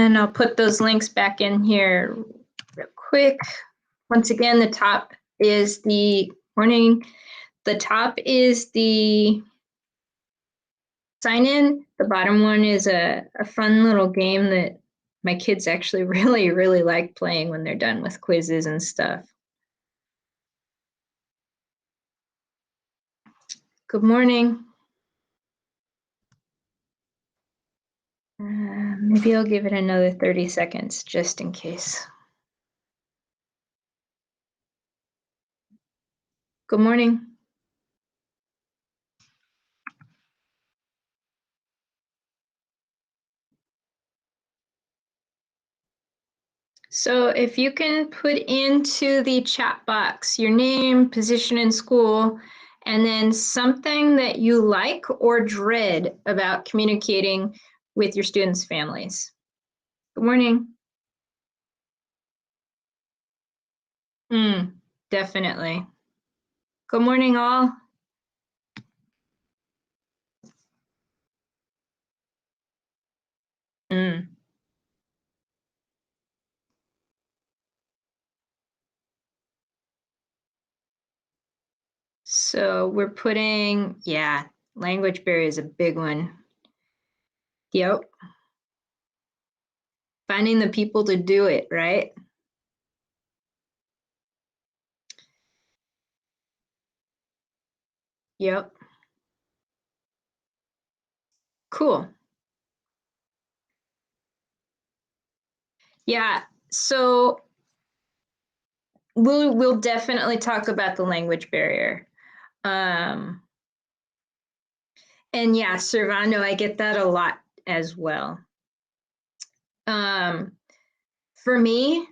And I'll put those links back in here real quick. Once again, the top is the morning. The top is the sign in. The bottom one is a fun little game that my kids actually really like playing when they're done with quizzes and stuff. Good morning. Maybe I'll give it another 30 seconds just in case. Good morning. So if you can put into the chat box your name, position in school, and then something that you like or dread about communicating with your students' families. Good morning. Definitely. Good morning, all. So we're putting, yeah, language barrier is a big one. Yep. Finding the people to do it, right? Yep. Cool. Yeah, so we'll definitely talk about the language barrier. And yeah, Servando, I get that a lot as well. For me,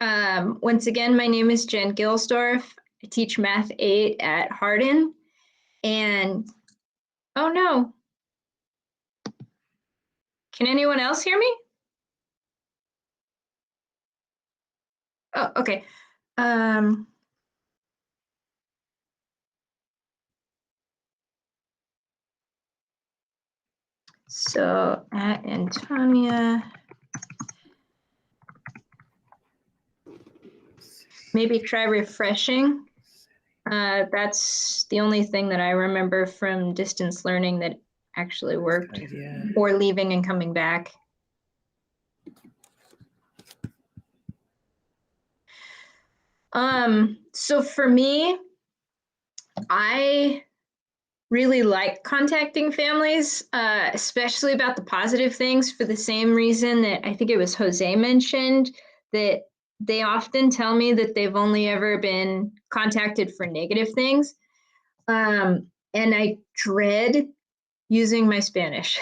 once again, my name is Jen Gilsdorf. I teach Math 8 at Hardin. And, oh no. Can anyone else hear me? Oh, okay. So at Antonia, maybe try refreshing. That's the only thing that I remember from distance learning that actually worked, or leaving and coming back. So for me, I really like contacting families, especially about the positive things, for the same reason that I think it was Jose mentioned, that they often tell me that they've only ever been contacted for negative things. And I dread using my Spanish.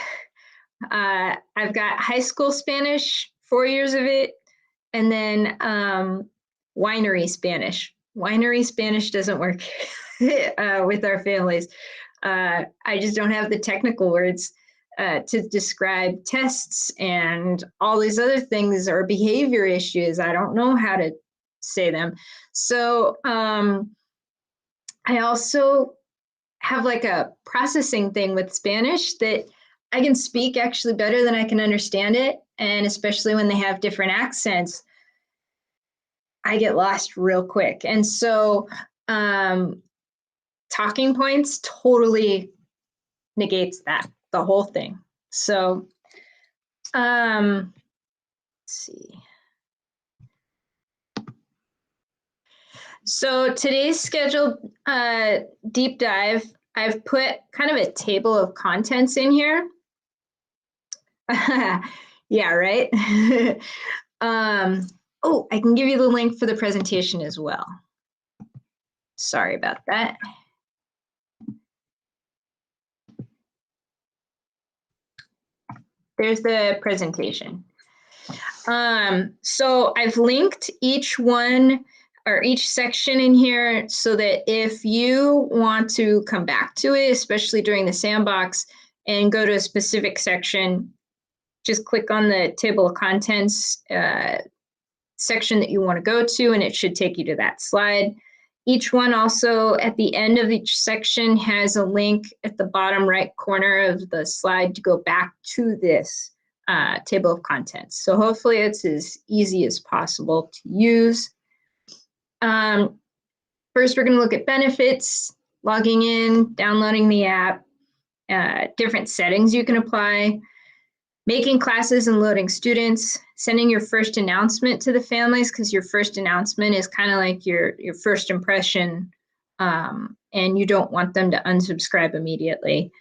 I've got high school Spanish, 4 years of it, and then winery Spanish. Winery Spanish doesn't work with our families. I just don't have the technical words to describe tests and all these other things, or behavior issues. I don't know how to say them. So I also have like a processing thing with Spanish that I can speak actually better than I can understand it. And especially when they have different accents, I get lost real quick. And so talking points totally negates that, the whole thing. So let's see. So today's scheduled deep dive, I've put kind of a table of contents in here. Yeah, right? Oh, I can give you the link for the presentation as well. Sorry about that. There's the presentation. So I've linked each one or each section in here so that if you want to come back to it, especially during the sandbox, and go to a specific section, just click on the table of contents section that you want to go to, and it should take you to that slide. Each one also, at the end of each section, has a link at the bottom right corner of the slide to go back to this table of contents. So hopefully it's as easy as possible to use. First, we're going to look at benefits, logging in, downloading the app, different settings you can apply, making classes and loading students, sending your first announcement to the families, because your first announcement is kind of like your first impression, and you don't want them to unsubscribe immediately.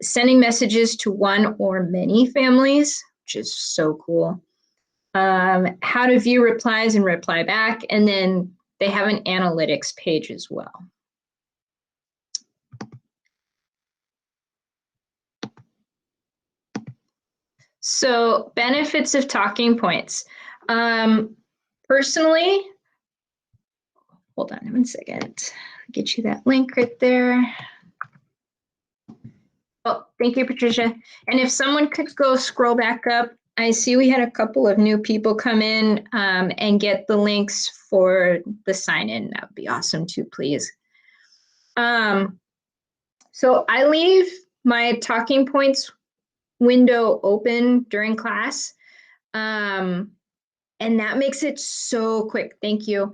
Sending messages to one or many families, which is so cool. How to view replies and reply back, and then they have an analytics page as well. So benefits of talking points. Personally, hold on 1 second. Get you that link right there. Oh, thank you, Patricia. And if someone could go scroll back up, I see we had a couple of new people come in and get the links for the sign-in. That would be awesome too, please. So I leave my talking points window open during class. And that makes it so quick. Thank you.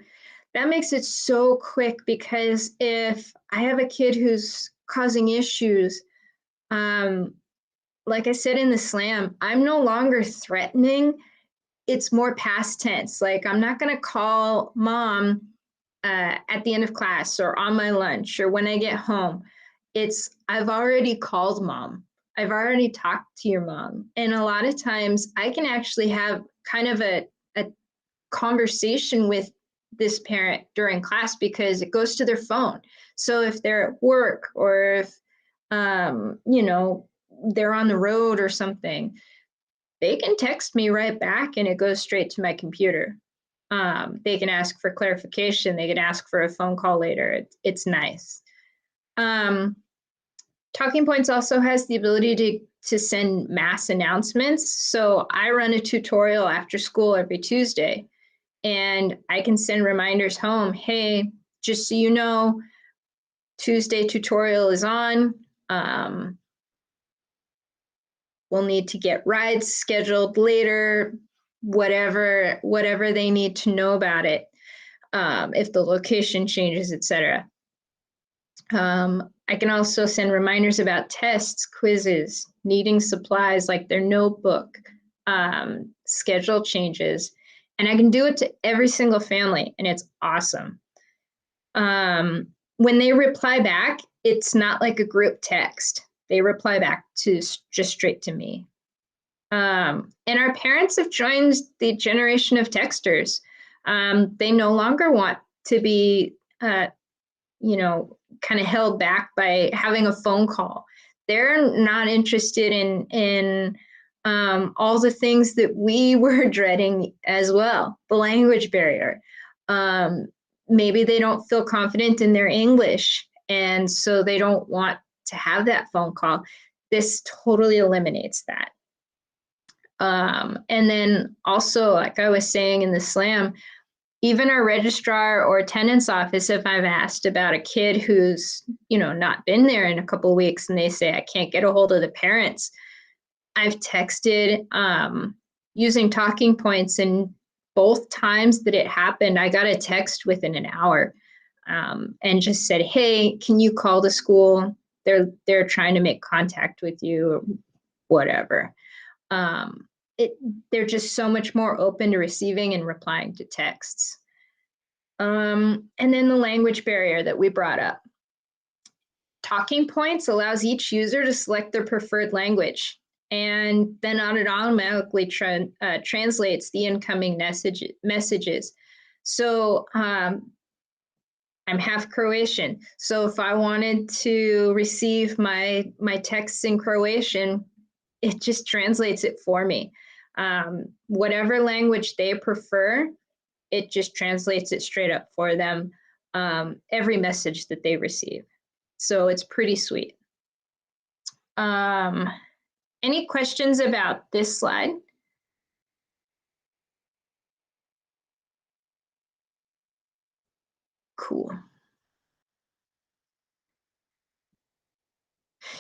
That makes it so quick because if I have a kid who's causing issues, like I said in the slam, I'm no longer threatening. It's more past tense. Like I'm not going to call mom at the end of class or on my lunch or when I get home. It's I've already called mom. I've already talked to your mom. And a lot of times I can actually have kind of a conversation with this parent during class because it goes to their phone. So if they're at work or if, you know, they're on the road or something, they can text me right back and it goes straight to my computer. They can ask for clarification. They can ask for a phone call later. It's nice. Talking Points also has the ability to send mass announcements. So I run a tutorial after school every Tuesday, and I can send reminders home. Hey, just so you know, Tuesday tutorial is on. We'll need to get rides scheduled later, whatever they need to know about it, if the location changes, etc. I can also send reminders about tests, quizzes, needing supplies like their notebook, schedule changes, and I can do it to every single family, and it's awesome. When they reply back, it's not like a group text. They reply back to just straight to me. And our parents have joined the generation of texters. They no longer want to be, you know, kind of held back by having a phone call. They're not interested in all the things that we were dreading as well. The language barrier. Maybe they don't feel confident in their English, and so they don't want to have that phone call. This totally eliminates that. And then also, like I was saying in the slam, even our registrar or attendance office, if I've asked about a kid who's, you know, not been there in a couple of weeks and they say I can't get a hold of the parents, I've texted using Talking Points, and both times that it happened, I got a text within an hour and just said, hey, can you call the school? They're trying to make contact with you or whatever. They're just so much more open to receiving and replying to texts. And then the language barrier that we brought up. Talking Points allows each user to select their preferred language, and then it automatically translates the incoming messages. So I'm half Croatian. So if I wanted to receive my texts in Croatian, it just translates it for me. Whatever language they prefer, it just translates it straight up for them, every message that they receive. So it's pretty sweet. Any questions about this slide? Cool.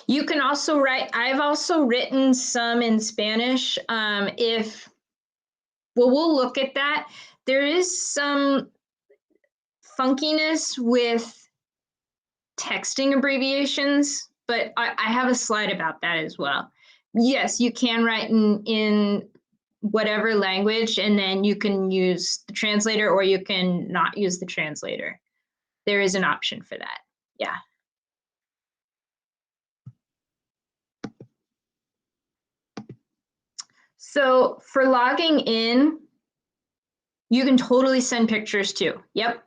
You can also write, I've also written some in Spanish. We'll look at that. There is some funkiness with texting abbreviations, but I have a slide about that as well. Yes, you can write in whatever language, and then you can use the translator or you can not use the translator. There is an option for that. Yeah. So for logging in, you can totally send pictures too. Yep.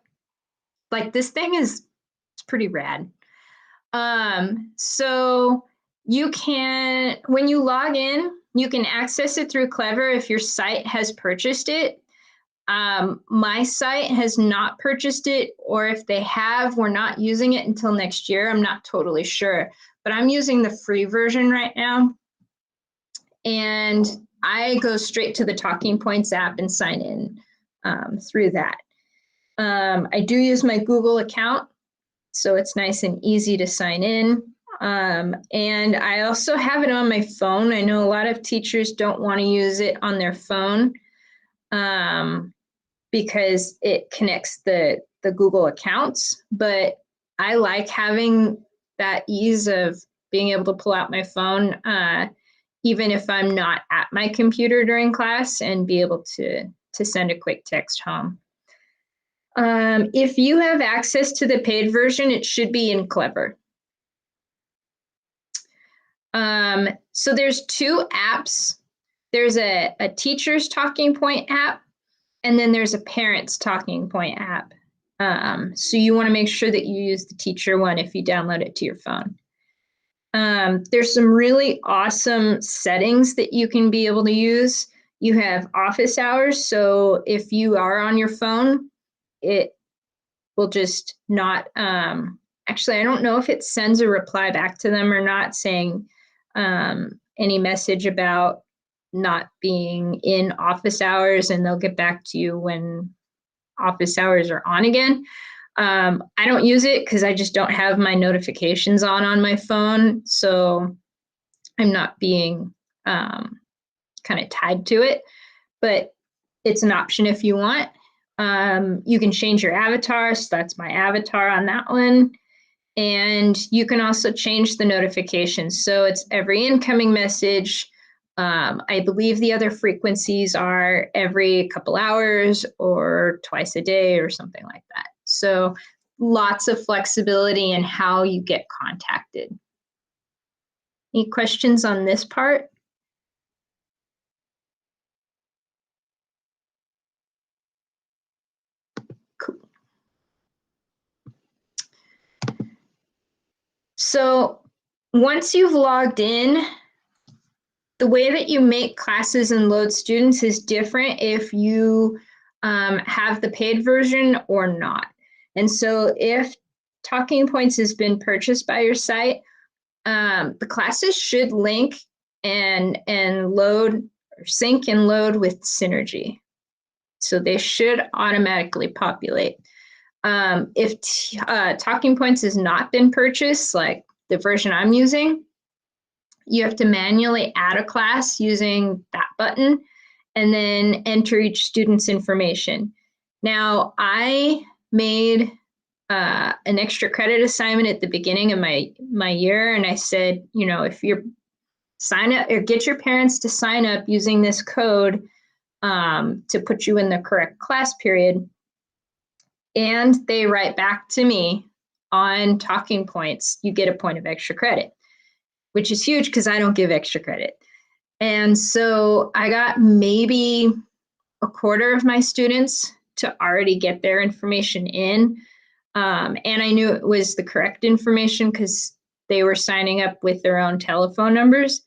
Like this thing is, it's pretty rad. So you can, when you log in, you can access it through Clever if your site has purchased it. My site has not purchased it, or if they have, we're not using it until next year. I'm not totally sure, but I'm using the free version right now. And I go straight to the Talking Points app and sign in through that. I do use my Google account, so it's nice and easy to sign in. And I also have it on my phone. I know a lot of teachers don't want to use it on their phone because it connects the Google accounts, but I like having that ease of being able to pull out my phone, even if I'm not at my computer during class, and be able to send a quick text home. If you have access to the paid version, it should be in Clever. So there's two apps. There's a teacher's talking point app, and then there's a parent's talking point app. So you want to make sure that you use the teacher one if you download it to your phone. There's some really awesome settings that you can be able to use. You have office hours. So if you are on your phone, it will just not, actually, I don't know if it sends a reply back to them or not saying any message about not being in office hours, and they'll get back to you when office hours are on again. I don't use it because I just don't have my notifications on my phone. So I'm not being kind of tied to it, but it's an option if you want. You can change your avatar. So that's my avatar on that one. And you can also change the notifications. So it's every incoming message. I believe the other frequencies are every couple hours or twice a day or something like that. So lots of flexibility in how you get contacted. Any questions on this part? Cool. So once you've logged in, the way that you make classes and load students is different if you have the paid version or not. And so if Talking Points has been purchased by your site, the classes should link and load or sync and load with Synergy. So they should automatically populate. If Talking Points has not been purchased, like the version I'm using, you have to manually add a class using that button and then enter each student's information. Now, I made an extra credit assignment at the beginning of my year, and I said, you know, if you're sign up or get your parents to sign up using this code to put you in the correct class period, and they write back to me on Talking Points, you get a point of extra credit, which is huge because I don't give extra credit. And so I got maybe a quarter of my students to already get their information in. And I knew it was the correct information because they were signing up with their own telephone numbers.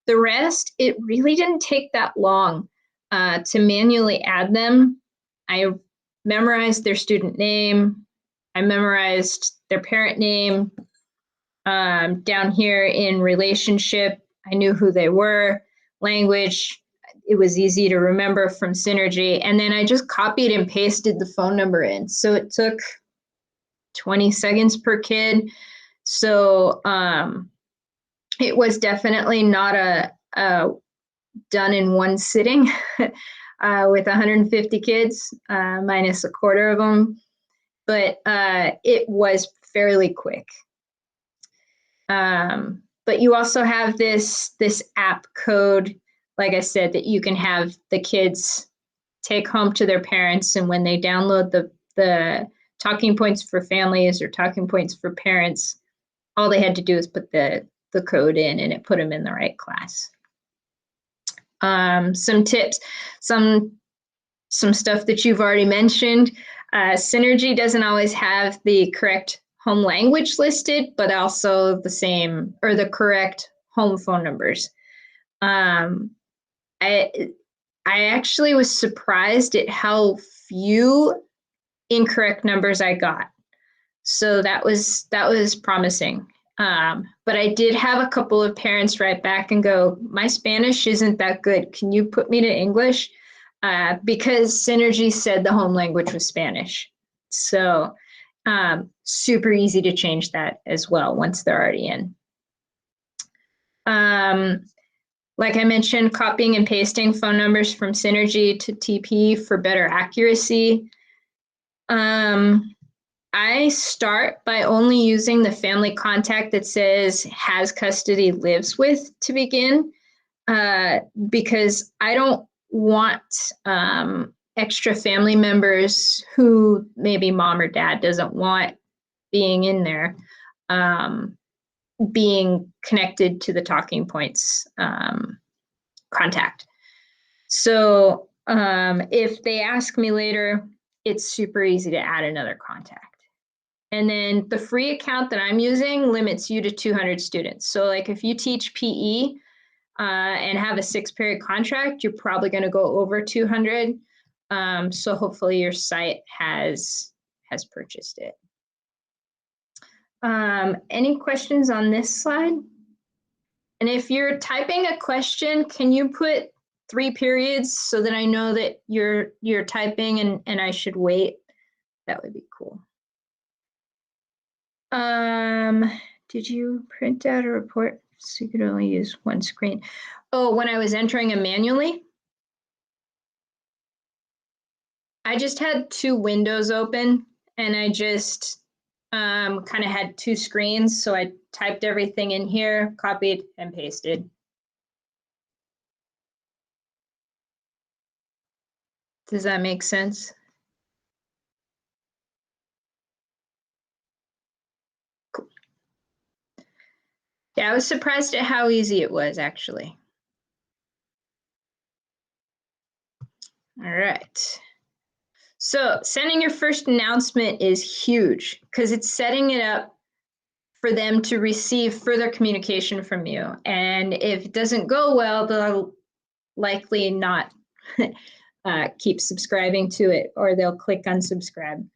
The rest, it really didn't take that long to manually add them. I memorized their student name. I memorized their parent name. Down here in relationship, I knew who they were. Language, it was easy to remember from Synergy. And then I just copied and pasted the phone number in. So it took 20 seconds per kid. So it was definitely not a done in one sitting with 150 kids, minus a quarter of them, but it was fairly quick. But you also have this app code, like I said, that you can have the kids take home to their parents, and when they download the talking points for families or talking points for parents, all they had to do is put the code in, and it put them in the right class. Some tips, some stuff that you've already mentioned. Synergy doesn't always have the correct home language listed, but also the same or the correct home phone numbers. I actually was surprised at how few incorrect numbers I got. So that was promising. But I did have a couple of parents write back and go, my Spanish isn't that good. Can you put me to English? Because Synergy said the home language was Spanish. So super easy to change that as well once they're already in. Like I mentioned, copying and pasting phone numbers from Synergy to TP for better accuracy. I start by only using the family contact that says has custody, lives with to begin, because I don't want extra family members who maybe mom or dad doesn't want being in there, being connected to the talking points contact. So if they ask me later, it's super easy to add another contact. And then the free account that I'm using limits you to 200 students. So like if you teach PE and have a 6-period contract, you're probably going to go over 200. So hopefully your site has purchased it. Any questions on this slide? And if you're typing a question, can you put 3 periods so that I know that you're typing and I should wait? That would be cool. Did you print out a report so you could only use one screen? Oh, when I was entering them manually? I just had 2 windows open and I just kind of had 2 screens. So I typed everything in here, copied and pasted. Does that make sense? Cool. Yeah, I was surprised at how easy it was actually. All right. So sending your first announcement is huge because it's setting it up for them to receive further communication from you. And if it doesn't go well, they'll likely not keep subscribing to it, or they'll click unsubscribe.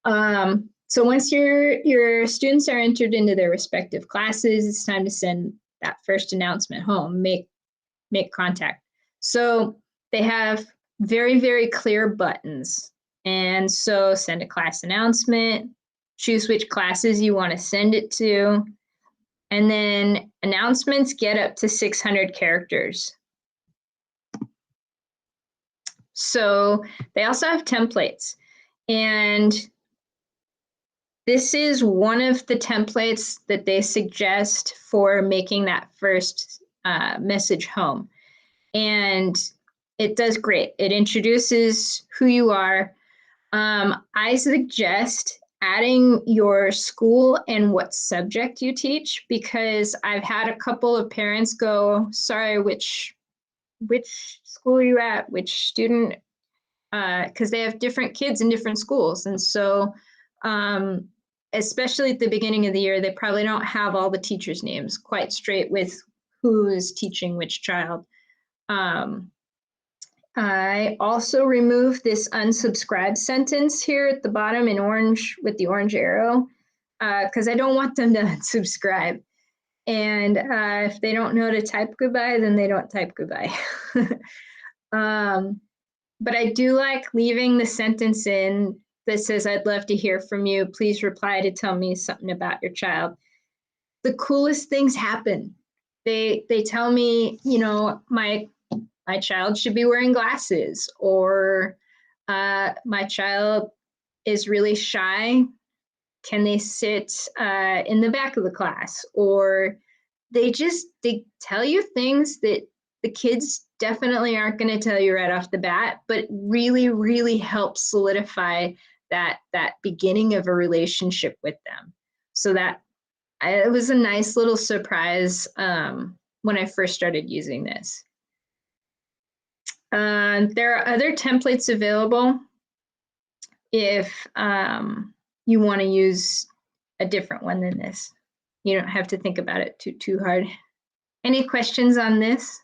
So once your students are entered into their respective classes, it's time to send that first announcement home, make contact. So they have very, very clear buttons. And so send a class announcement, choose which classes you want to send it to, and then announcements get up to 600 characters. So they also have templates, and this is one of the templates that they suggest for making that first message home. And it does great. It introduces who you are. I suggest adding your school and what subject you teach, because I've had a couple of parents go, sorry, which school are you at, which student, because they have different kids in different schools. And so especially at the beginning of the year, they probably don't have all the teachers' names quite straight with who is teaching which child. I also removed this unsubscribe sentence here at the bottom in orange with the orange arrow, because I don't want them to unsubscribe. And if they don't know to type goodbye, then they don't type goodbye. But I do like leaving the sentence in that says, I'd love to hear from you. Please reply to tell me something about your child. The coolest things happen. They tell me, my child should be wearing glasses, or my child is really shy. Can they sit in the back of the class? Or they tell you things that the kids definitely aren't going to tell you right off the bat, but really, really helps solidify that beginning of a relationship with them. So it was a nice little surprise when I first started using this. There are other templates available if you want to use a different one than this. You don't have to think about it too hard. Any questions on this?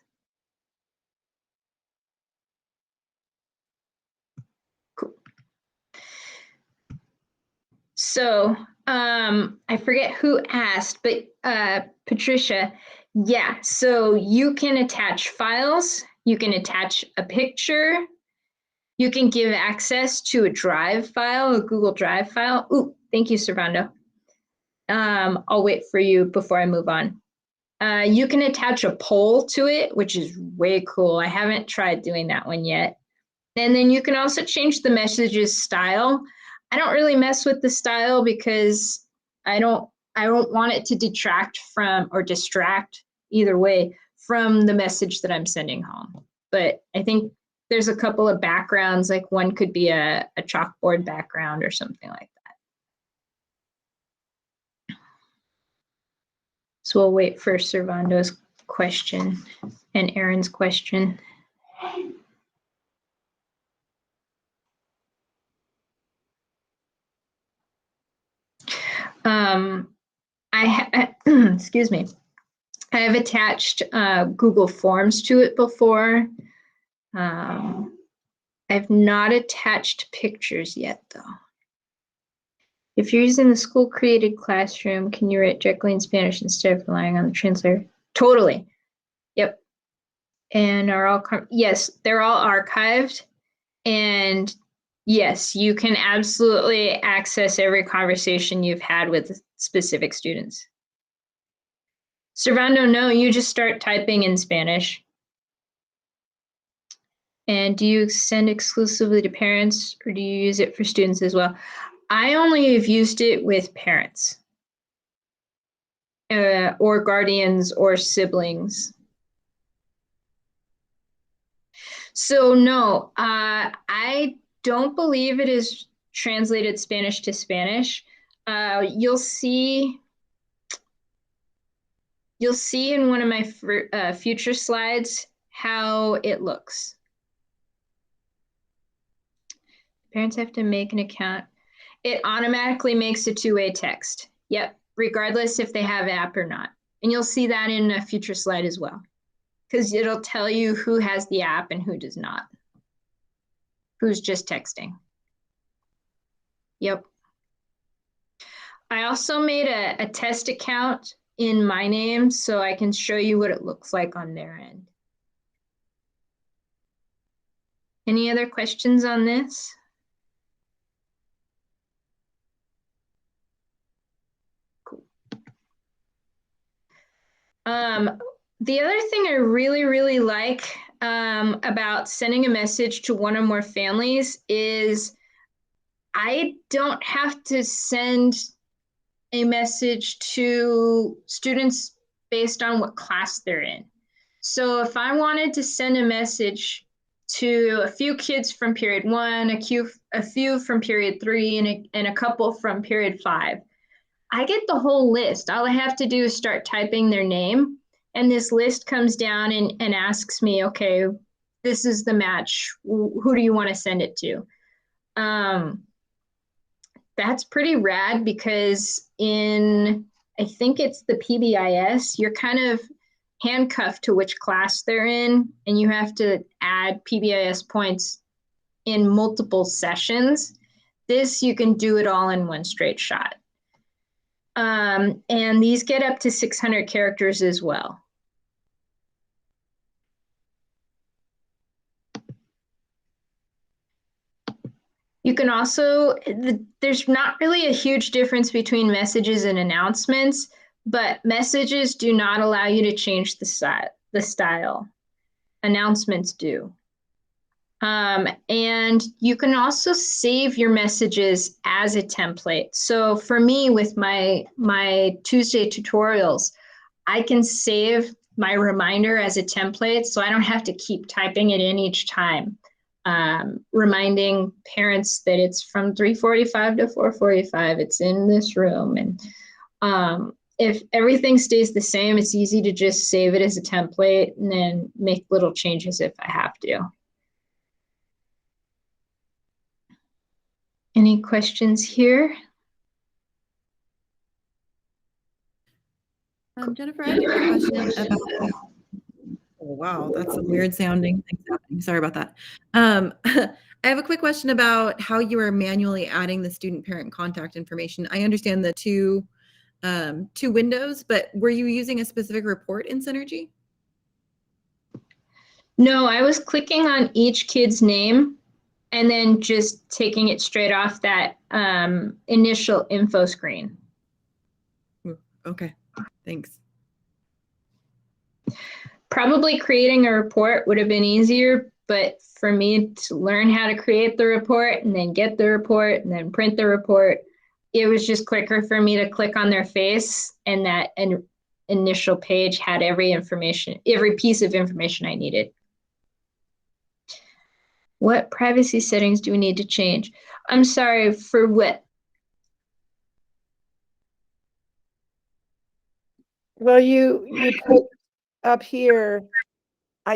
Cool. So I forget who asked, but Patricia, yeah, so you can attach files, you can attach a picture, you can give access to a Drive file, a Google Drive file. Ooh, thank you, Servando. I'll wait for you before I move on. You can attach a poll to it, which is way cool. I haven't tried doing that one yet. And then you can also change the messages style. I don't really mess with the style because I don't want it to detract from or distract, either way, from the message that I'm sending home. But I think there's a couple of backgrounds, like one could be a chalkboard background or something like that. So we'll wait for Servando's question and Aaron's question. Excuse me. I have attached Google Forms to it before. I've not attached pictures yet, though. If you're using the school-created classroom, can you write directly in Spanish instead of relying on the translator? Totally. Yep. And are all yes, they're all archived. And yes, you can absolutely access every conversation you've had with specific students. Servando, no, you just start typing in Spanish. And do you send exclusively to parents, or do you use it for students as well? I only have used it with parents or guardians or siblings. So no, I don't believe it is translated Spanish to Spanish. You'll see in one of my future slides how it looks. Parents have to make an account. It automatically makes a two-way text. Yep, regardless if they have app or not. And you'll see that in a future slide as well, because it'll tell you who has the app and who does not, who's just texting. Yep. I also made a test account in my name so I can show you what it looks like on their end. Any other questions on this? Cool. The other thing I really, really like about sending a message to one or more families is I don't have to send a message to students based on what class they're in. So if I wanted to send a message to a few kids from period 1, a few from period 3, and a couple from period 5, I get the whole list. All I have to do is start typing their name, and this list comes down and asks me, okay, this is the match. Who do you want to send it to? That's pretty rad because I think it's the PBIS, you're kind of handcuffed to which class they're in, and you have to add PBIS points in multiple sessions. This, you can do it all in one straight shot. And these get up to 600 characters as well. You can also, there's not really a huge difference between messages and announcements, but messages do not allow you to change the style. Announcements do. And you can also save your messages as a template. So for me, with my Tuesday tutorials, I can save my reminder as a template, so I don't have to keep typing it in each time. Reminding parents that it's from 3:45 to 4:45, it's in this room. And if everything stays the same, it's easy to just save it as a template and then make little changes if I have to. Any questions here? Jennifer, I have a quick question about, oh, wow, that's some weird sounding things happening. Sorry about that. I have a quick question about how you are manually adding the student parent contact information. I understand the two windows, but were you using a specific report in Synergy? No, I was clicking on each kid's name and then just taking it straight off that initial info screen. Okay, thanks. Probably creating a report would have been easier, but for me to learn how to create the report and then get the report and then print the report, it was just quicker for me to click on their face, and that initial page had every piece of information I needed. What privacy settings do we need to change? I'm sorry, for what? Well, you put up here,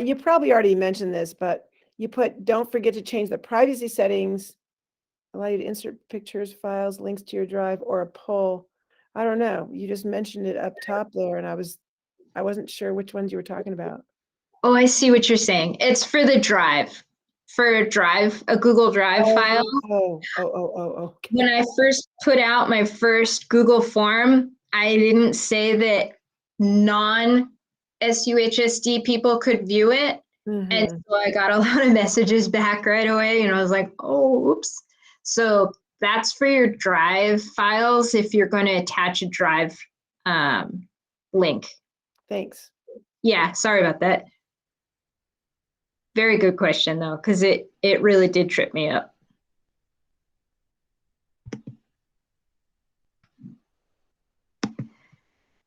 you probably already mentioned this, but you put, don't forget to change the privacy settings, allow you to insert pictures, files, links to your drive, or a poll. I don't know. You just mentioned it up top there, and I wasn't sure which ones you were talking about. Oh, I see what you're saying. It's for the drive, a Google Drive file. Okay. When I first put out my first Google form, I didn't say that non-SUHSD people could view it. Mm-hmm. And so I got a lot of messages back right away, and I was like, oh, oops. So that's for your Drive files if you're going to attach a Drive link. Thanks. Yeah, sorry about that. Very good question, though, because it really did trip me up.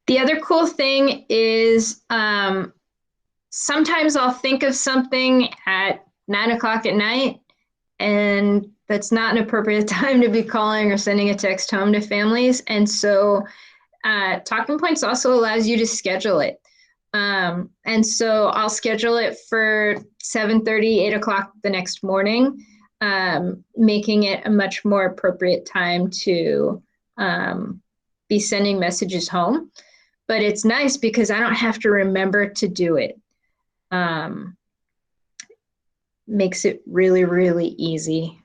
The other cool thing is sometimes I'll think of something at 9 o'clock at night, and that's not an appropriate time to be calling or sending a text home to families. And so Talking Points also allows you to schedule it. And so I'll schedule it for 7:30, 8 o'clock the next morning, making it a much more appropriate time to be sending messages home. But it's nice because I don't have to remember to do it. Makes it really, really easy.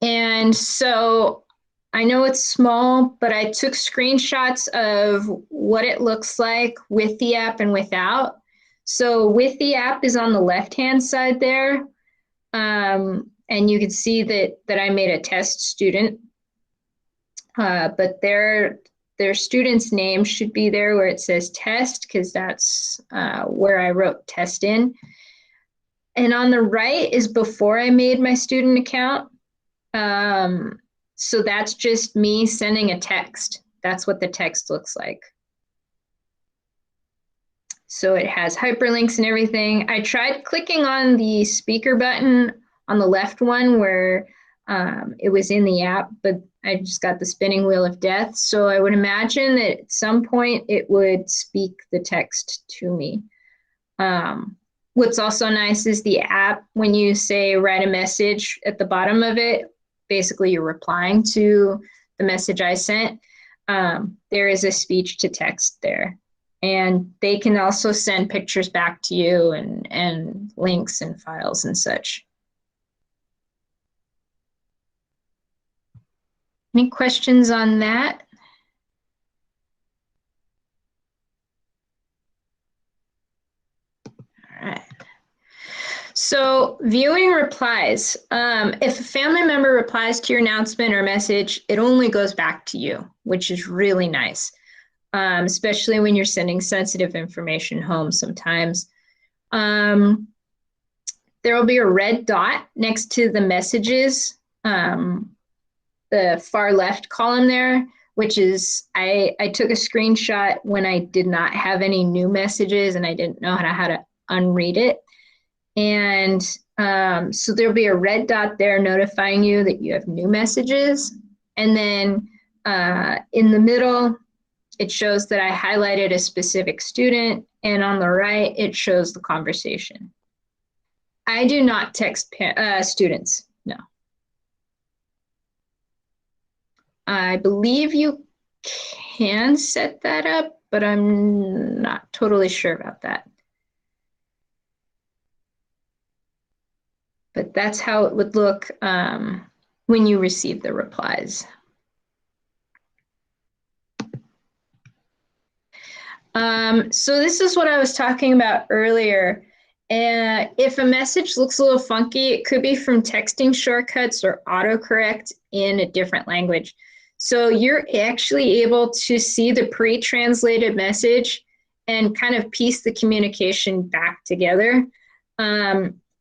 And so I know it's small, but I took screenshots of what it looks like with the app and without. So with the app is on the left-hand side there. And you can see that I made a test student. But their student's name should be there where it says test, because that's where I wrote test in. And on the right is before I made my student account. So that's just me sending a text. That's what the text looks like. So it has hyperlinks and everything. I tried clicking on the speaker button on the left one where it was in the app, but I just got the spinning wheel of death. So I would imagine that at some point it would speak the text to me. What's also nice is the app, when you say write a message at the bottom of it, basically you're replying to the message I sent. There is a speech to text there. And they can also send pictures back to you and links and files and such. Any questions on that? All right. So viewing replies, if a family member replies to your announcement or message, it only goes back to you, which is really nice, especially when you're sending sensitive information home sometimes. There will be a red dot next to the messages, the far left column there, which is, I took a screenshot when I did not have any new messages and I didn't know how to unread it. And so there'll be a red dot there notifying you that you have new messages. And then in the middle, it shows that I highlighted a specific student. And on the right, it shows the conversation. I do not text students, no. I believe you can set that up, but I'm not totally sure about that. But that's how it would look when you receive the replies. So this is what I was talking about earlier. If a message looks a little funky, it could be from texting shortcuts or autocorrect in a different language. So you're actually able to see the pre-translated message and kind of piece the communication back together.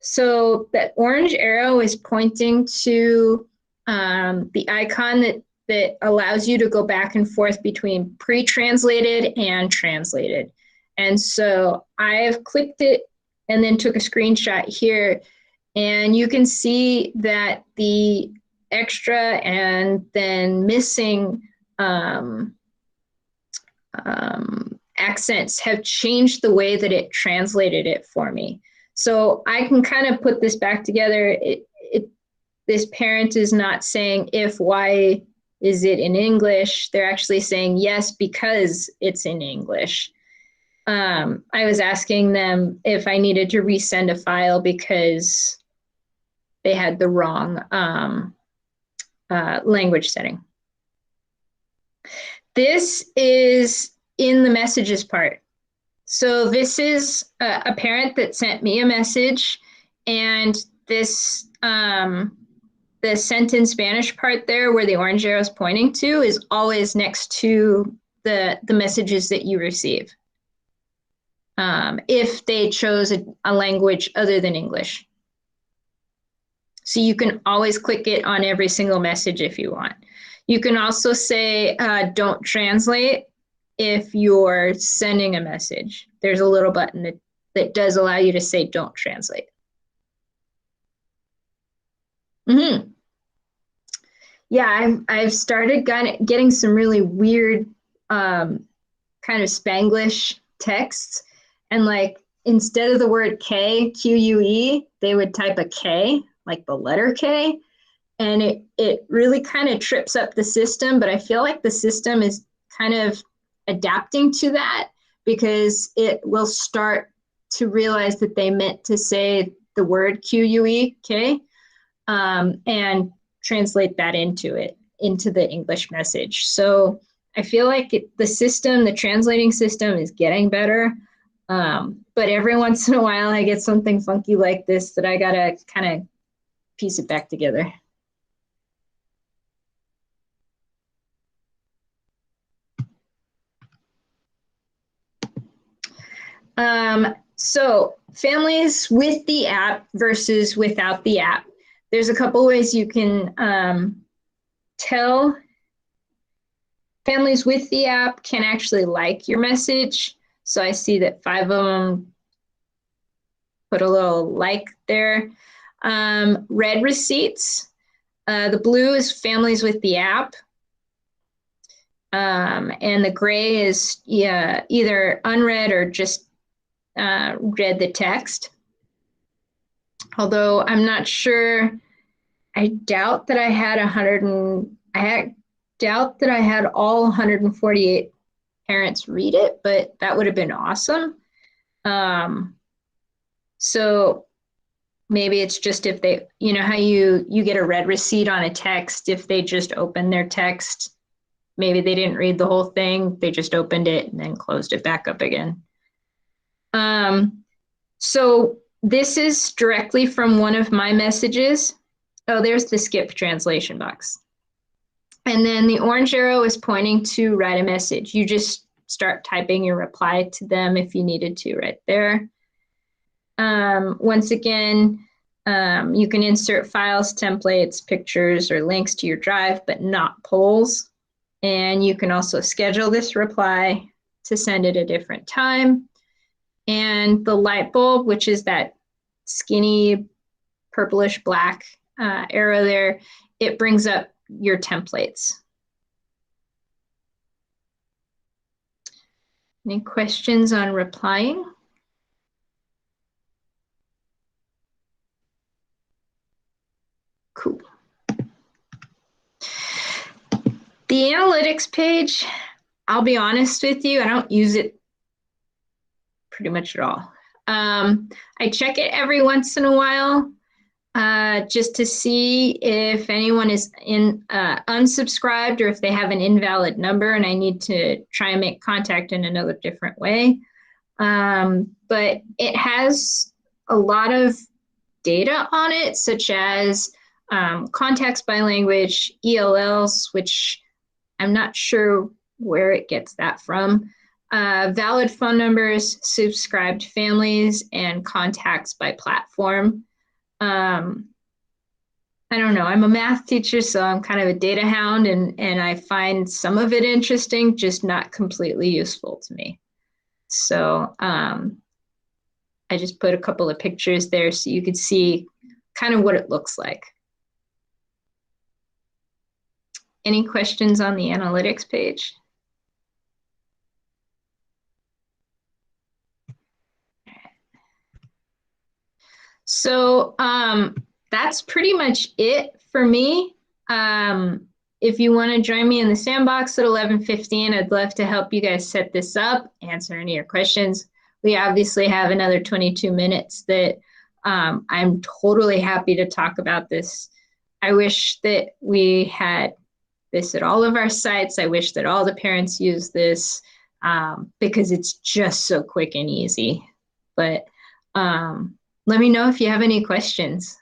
So that orange arrow is pointing to the icon that allows you to go back and forth between pre-translated and translated. And so I've clicked it and then took a screenshot here, and you can see that the extra and then missing accents have changed the way that it translated it for me. So I can kind of put this back together. This parent is not saying if, why is it in English? They're actually saying yes, because it's in English. I was asking them if I needed to resend a file because they had the wrong language setting. This is in the messages part. So this is a parent that sent me a message, and this, the sent in Spanish part there where the orange arrow is pointing to is always next to the messages that you receive. If they chose a language other than English. So you can always click it on every single message if you want. You can also say, don't translate if you're sending a message. There's a little button that does allow you to say, don't translate. Yeah, I've started getting some really weird kind of Spanglish texts. And like, instead of the word K, Q-U-E, they would type a K, like the letter K. And it really kind of trips up the system, but I feel like the system is kind of adapting to that because it will start to realize that they meant to say the word Q-U-E-K and translate that into the English message. So I feel like the translating system is getting better. But every once in a while I get something funky like this that I gotta kind of piece it back together. So families with the app versus without the app. There's a couple ways you can tell. Families with the app can actually like your message. So I see that 5 of them put a little like there. Red receipts. The blue is families with the app. And the gray is either unread or just read the text. Although I'm not sure, I doubt that I had doubt that I had all 148 parents read it, but that would have been awesome. So maybe it's just if they, you know how you get a read receipt on a text, if they just open their text, maybe they didn't read the whole thing, they just opened it and then closed it back up again. So this is directly from one of my messages. Oh, there's the skip translation box. And then the orange arrow is pointing to write a message. You just start typing your reply to them if you needed to right there. Once again, you can insert files, templates, pictures, or links to your drive, but not polls. And you can also schedule this reply to send at a different time. And the light bulb, which is that skinny purplish black arrow there, it brings up your templates. Any questions on replying? Cool. The analytics page, I'll be honest with you, I don't use it pretty much at all. I check it every once in a while just to see if anyone is unsubscribed or if they have an invalid number and I need to try and make contact in another different way. But it has a lot of data on it, such as contacts by language, ELLs, which I'm not sure where it gets that from, valid phone numbers, subscribed families, and contacts by platform. I don't know. I'm a math teacher, so I'm kind of a data hound, and I find some of it interesting, just not completely useful to me. So I just put a couple of pictures there so you could see kind of what it looks like. Any questions on the analytics page? So that's pretty much it for me. If you want to join me in the sandbox at 11:15, I'd love to help you guys set this up, answer any of your questions. We obviously have another 22 minutes that I'm totally happy to talk about this. I wish that we had this at all of our sites. I wish that all the parents use this because it's just so quick and easy. But let me know if you have any questions.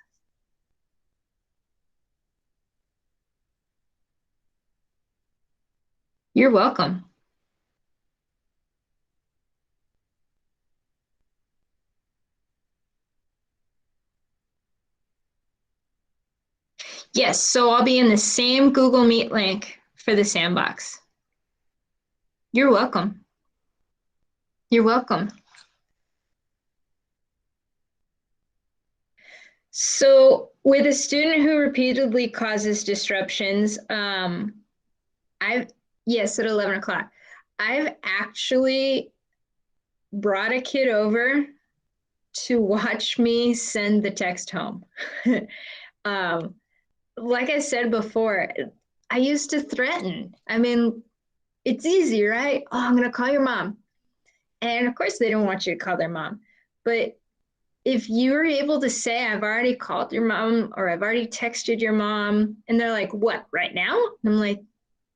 You're welcome. Yes, so I'll be in the same Google Meet link for the sandbox. You're welcome. You're welcome. So with a student who repeatedly causes disruptions, yes, at 11 o'clock, I've actually brought a kid over to watch me send the text home. Like I said before, I used to threaten. I mean, it's easy, right? Oh, I'm going to call your mom. And of course, they don't want you to call their mom. But if you're able to say, I've already called your mom or I've already texted your mom, and they're like, what, right now? And I'm like,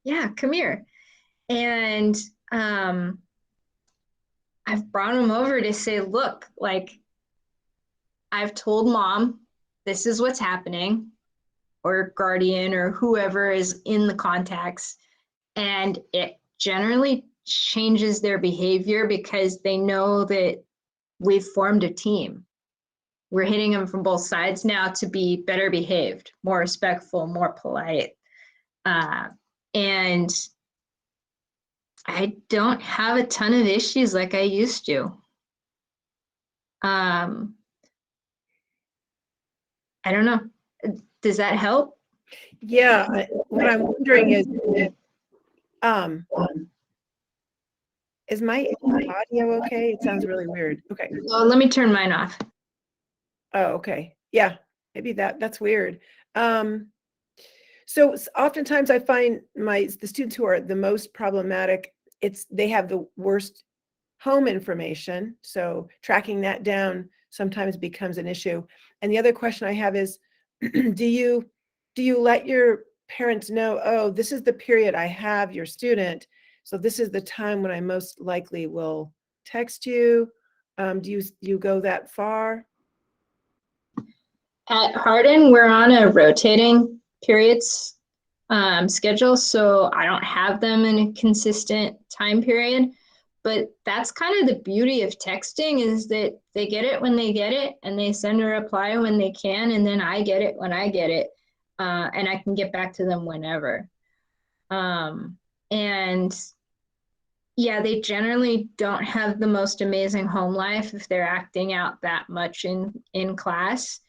yeah, come here. And I've brought them over to say, look, like, I've told mom, this is what's happening, or guardian or whoever is in the contacts. And it generally changes their behavior because they know that we've formed a team. We're hitting them from both sides now to be better behaved, more respectful, more polite. And I don't have a ton of issues like I used to. I don't know. Does that help? Yeah, what I'm wondering is my audio okay? It sounds really weird. Okay. Well, let me turn mine off. Oh, okay. Yeah, maybe that's weird. So oftentimes I find the students who are the most problematic, they have the worst home information. So tracking that down sometimes becomes an issue. And the other question I have is, do you let your parents know, oh, this is the period I have your student, so this is the time when I most likely will text you? Do you go that far? At Hardin, we're on a rotating periods schedule, so I don't have them in a consistent time period. But that's kind of the beauty of texting, is that they get it when they get it, and they send a reply when they can, and then I get it when I get it, and I can get back to them whenever. And yeah, they generally don't have the most amazing home life if they're acting out that much in class.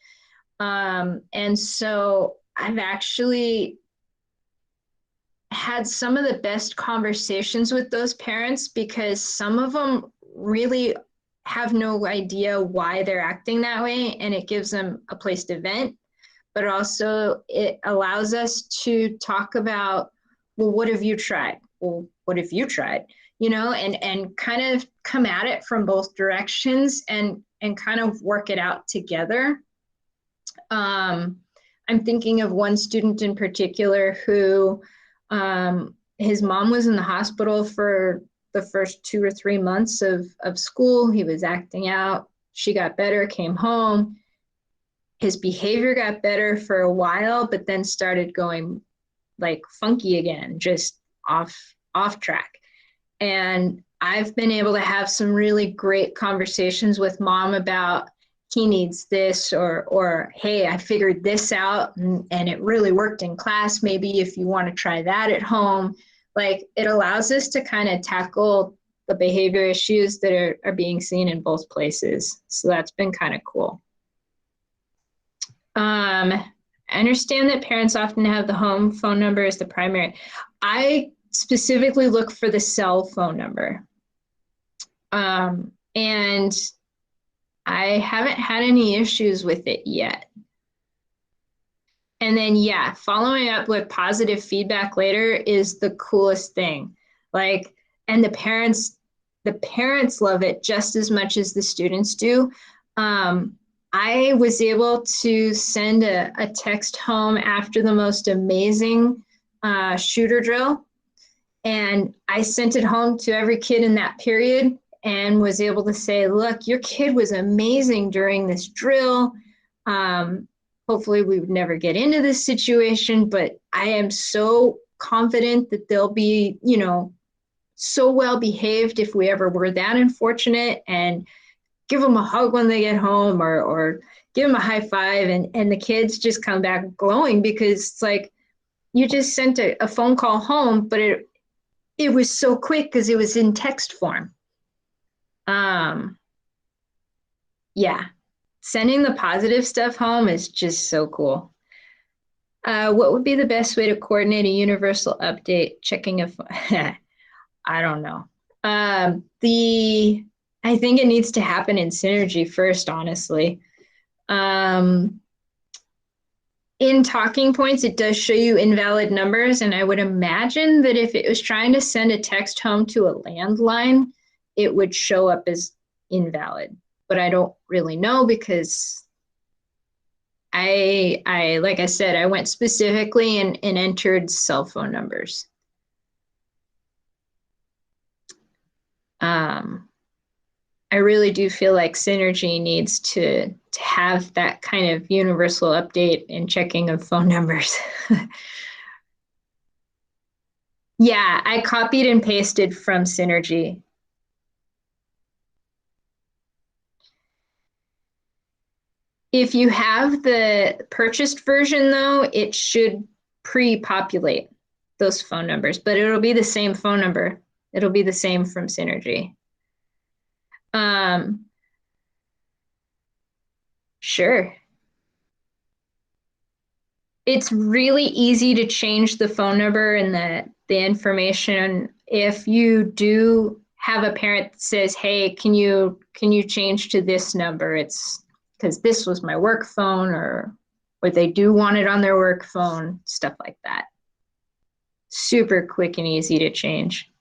And so I've actually had some of the best conversations with those parents, because some of them really have no idea why they're acting that way, and it gives them a place to vent. But also it allows us to talk about, well, what have you tried? Well, what have you tried? You know, and kind of come at it from both directions, and kind of work it out together. I'm thinking of one student in particular who his mom was in the hospital for the first 2 or 3 months of school. He was acting out. She got better, came home. His behavior got better for a while, but then started going like funky again, just off track. And I've been able to have some really great conversations with mom about, he needs this, or hey, I figured this out and it really worked in class. Maybe if you want to try that at home. Like, it allows us to kind of tackle the behavior issues that are being seen in both places. So that's been kind of cool. I understand that parents often have the home phone number as the primary. I specifically look for the cell phone number. And I haven't had any issues with it yet. And then, yeah, following up with positive feedback later is the coolest thing. Like, and the parents love it just as much as the students do. I was able to send a text home after the most amazing shooter drill. And I sent it home to every kid in that period, and was able to say, look, your kid was amazing during this drill. Hopefully we would never get into this situation, but I am so confident that they'll be, you know, so well behaved if we ever were that unfortunate, and give them a hug when they get home, or give them a high five. And the kids just come back glowing, because it's like, you just sent a phone call home, but it was so quick because it was in text form. Yeah, sending the positive stuff home is just so cool. What would be the best way to coordinate a universal update? Checking if I don't know. I think it needs to happen in Synergy first, honestly. In talking points, it does show you invalid numbers, and I would imagine that if it was trying to send a text home to a landline, it would show up as invalid. But I don't really know, because I like I said, I went specifically and entered cell phone numbers. I really do feel like Synergy needs to have that kind of universal update and checking of phone numbers. Yeah, I copied and pasted from Synergy. If you have the purchased version, though, it should pre-populate those phone numbers, but it'll be the same phone number. It'll be the same from Synergy. Sure. It's really easy to change the phone number and the information. If you do have a parent that says, hey, can you change to this number? It's because this was my work phone, or they do want it on their work phone, stuff like that. Super quick and easy to change.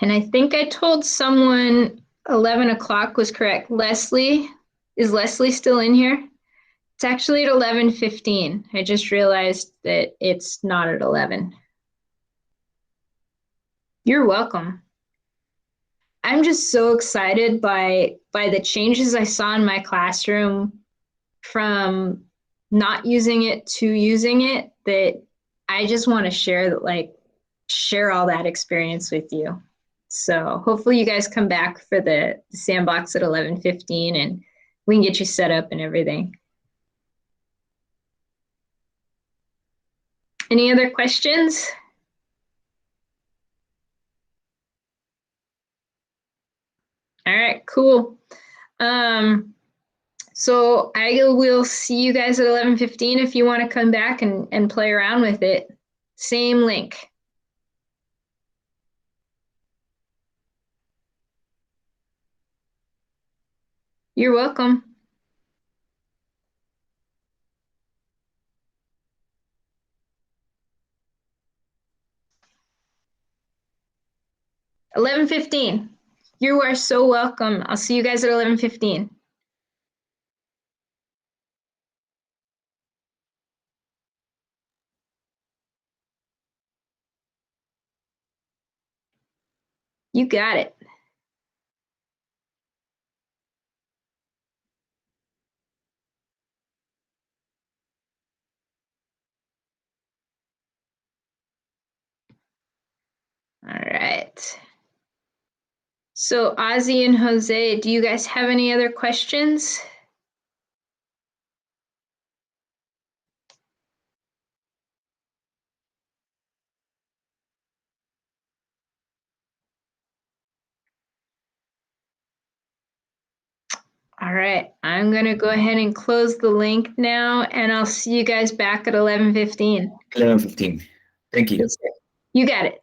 And I think I told someone 11 o'clock was correct. Leslie, is Leslie still in here? It's actually at 11:15. I just realized that it's not at 11. You're welcome. I'm just so excited by the changes I saw in my classroom from not using it to using it, that I just want to share all that experience with you. So hopefully you guys come back for the sandbox at 11:15 and we can get you set up and everything. Any other questions? All right, cool. So I will see you guys at 11:15 if you want to come back and play around with it. Same link. You're welcome. $11:15. You are so welcome. I'll see you guys at 11:15. You got it. All right. So Ozzy and Jose, do you guys have any other questions? All right, I'm gonna go ahead and close the link now, and I'll see you guys back at 11:15. 11:15. Thank you. You got it.